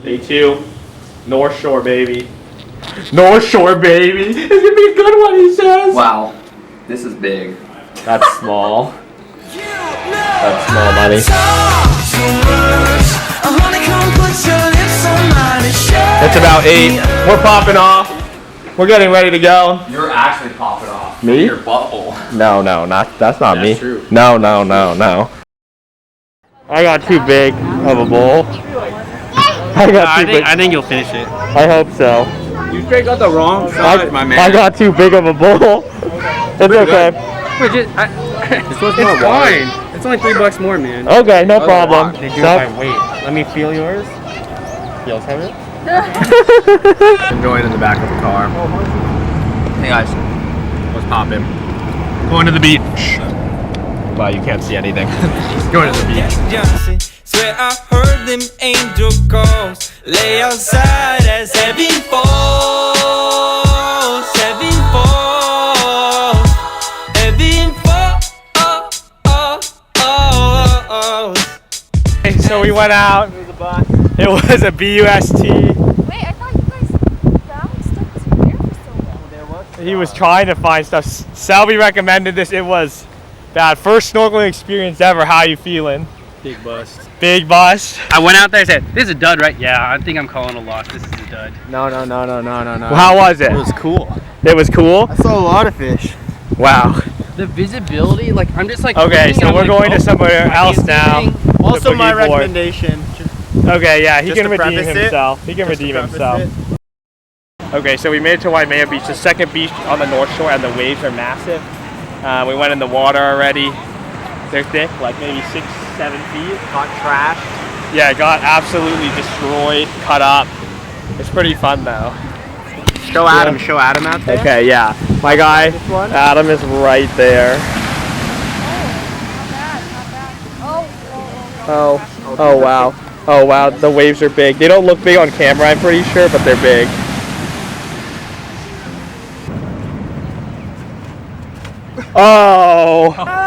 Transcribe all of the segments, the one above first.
Day 2, North Shore, baby. North Shore, baby. It's gonna be a good one, he says. Wow, this is big. That's small. That's small money. It's about 8. We're popping off. We're getting ready to go. You're actually popping off. Me? Your butthole. No, that's not me. That's true. No. I got too big of a bowl. I think you'll finish it. I hope so. You straight got the wrong size, my man. I got too big of a bowl. It's okay. It's fine. It's only $3 more, man. Okay, no problem. Wait, let me feel yours. Feels heavy. Enjoying in the back of the car. Hey guys. What's poppin'? Going to the beach. Well, you can't see anything. Going to the beach. Swear I heard them angel calls. Lay outside as heaven falls. Heaven falls. Heaven falls. So we went out. It was a BUST. Wait, I thought you guys found stuff that's here for so long. He was trying to find stuff. Selby recommended this. It was bad. First snorkeling experience ever. How you feeling? Big bust. Big bust. I went out there and said, this is a dud, right? Yeah, I think I'm calling a loss. This is a dud. No. How was it? It was cool. It was cool? I saw a lot of fish. Wow. The visibility, like, I'm just like... Okay, so we're going to somewhere else can't now. see anything. Also, The my boogie board. recommendation. Okay, yeah, he Just can to redeem preface it, himself. He can redeem himself. Okay, so we made it to Waimea Beach, the second beach on the North Shore, and the waves are massive. We went in the water already. They're thick, like maybe 6-7 feet. Got trashed. Yeah, it got absolutely destroyed, cut up. It's pretty fun though. Show Adam out there. Okay, yeah. My guy, This one? Adam, is right there. Oh wow. Oh wow, the waves are big. They don't look big on camera, I'm pretty sure, but they're big. Oh! Wow.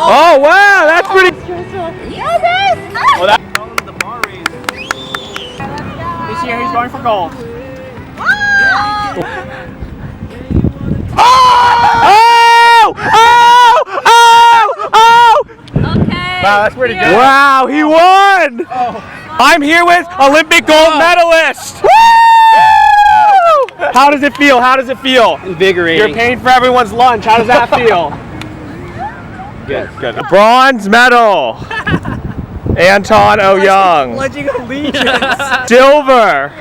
Oh wow, that's pretty. Well, that this year he's going for gold. Oh! Okay. Wow, that's pretty good. Wow, he won! I'm here with Olympic gold medalist. Woo! How does it feel? How does it feel? Invigorating. You're paying for everyone's lunch. How does that feel? Good. Bronze medal. Anton O. Young. Pledging allegiance. Silver.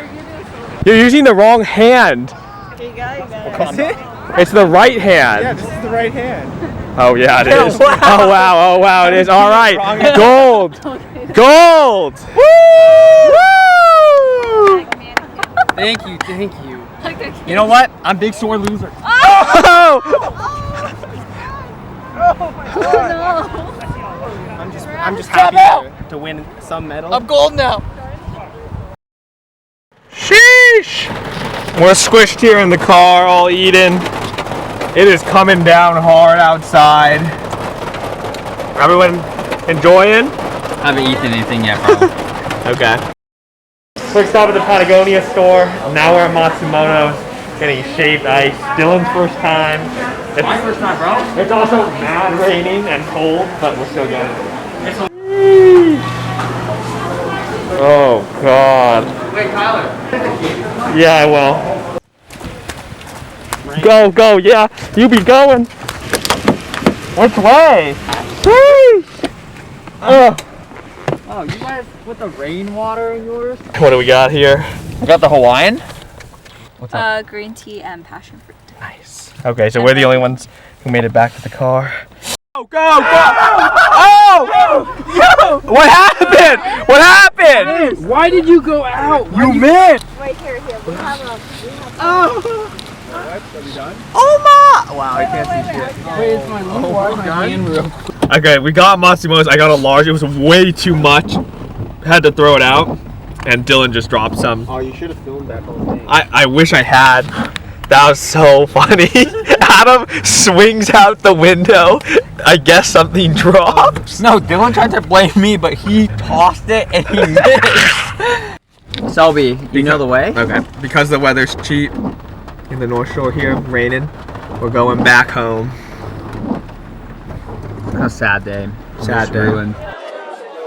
You're using the wrong hand. Is it? It's the right hand. Yeah, this is the right hand. Oh yeah, it is. Wow. Oh wow, it is. All right, gold. Gold. Woo! Thank you. You know what? I'm big sore loser. Oh! I'm just happy to win some medal. I'm gold now. Sheesh! We're squished here in the car, all eating. It is coming down hard outside. Everyone enjoying? I haven't eaten anything yet, bro. Okay. Quick stop at the Patagonia store. Now we're at Matsumoto's getting shaved ice. Dylan's first time. It's My first time, bro. It's also mad raining and cold, but we're still getting it. Oh God. Wait, Tyler. Yeah, I will. Go, yeah. You be going. Which way? Whee! Oh, you guys with the rainwater in yours? What do we got here? I got the Hawaiian. Green tea and passion fruit. Nice. Okay, so we're the only ones who made it back to the car. Go! Oh! What happened? What happened? Why did you go out? You missed! Wait, here. We have Wow, I can't see shit. Wait, it's my hand real quick. Okay, we got Massimo's. I got a large. It was way too much. Had to throw it out. And Dylan just dropped some. Oh, you should have filmed that whole thing. I wish I had. That was so funny. Adam swings out the window. I guess something drops. No, Dylan tried to blame me, but he tossed it and he missed. Selby, you know the way? Okay. Because the weather's cheap in the North Shore here, raining, we're going back home. A sad day. Sad day. Ruined.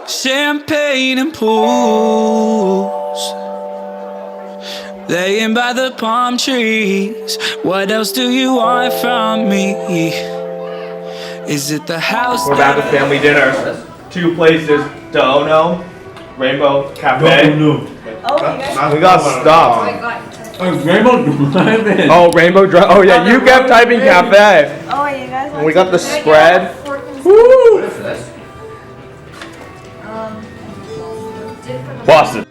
Champagne and pools, laying by the palm trees. What else do you want from me? Is it the house? We're back with family dinner. 2 places, Dono, Rainbow Cafe. We got stuff. Oh, Rainbow Drive. Oh yeah, you kept typing cafe. Oh, you guys want We got the to- spread. What is this? Boston.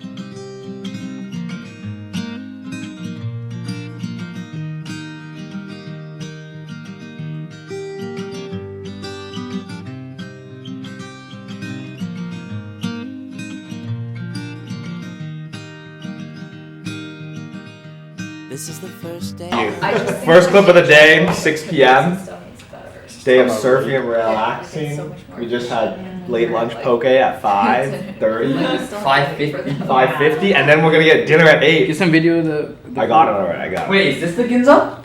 This is the first day. First clip of the day, 6 p.m. Day of surfing and relaxing. We just had late lunch poke at 5:30. 550. 5:50, and then we're gonna get dinner at 8. Get some video of the I got it already. I got it. Wait, is this the Ginza?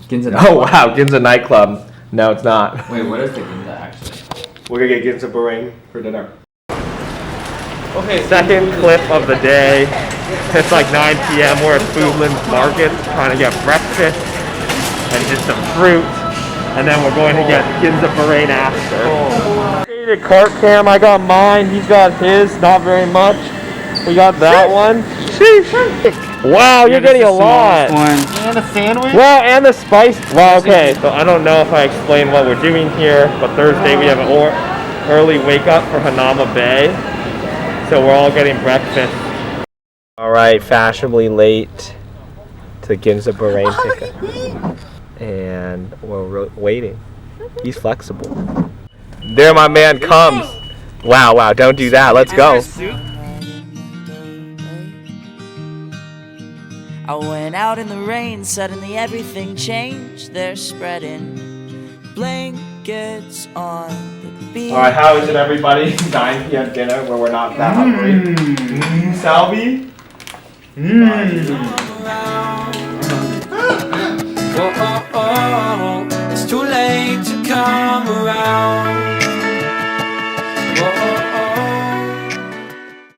Ginza. Oh wow, Ginza nightclub. No, it's not. Wait, what is the Ginza actually? We're gonna get Ginza Bahrain for dinner. Okay, second clip of the day. It's like 9 p.m. We're at Foodland Market trying to get breakfast and just some fruit. And then we're going to get Ginza Bahrain after. The cart cam, I got mine. He's got his, not very much. We got that one. Sheesh. Wow, you're getting a lot. And a sandwich? Well, and the spice. Well, okay, so I don't know if I explained what we're doing here, but Thursday we have an early wake up for Hanama Bay. So we're all getting breakfast. All right, fashionably late to Ginza Bahrain pickup. And we're waiting. He's flexible. There my man comes. Wow, wow, don't do that. Let's go. I went out in the rain, suddenly everything changed. They're spreading blankets on the beach. All right, how is it, everybody? 9 p.m. dinner where we're not that hungry. Salvi? Oh, oh, oh, it's too late to come around.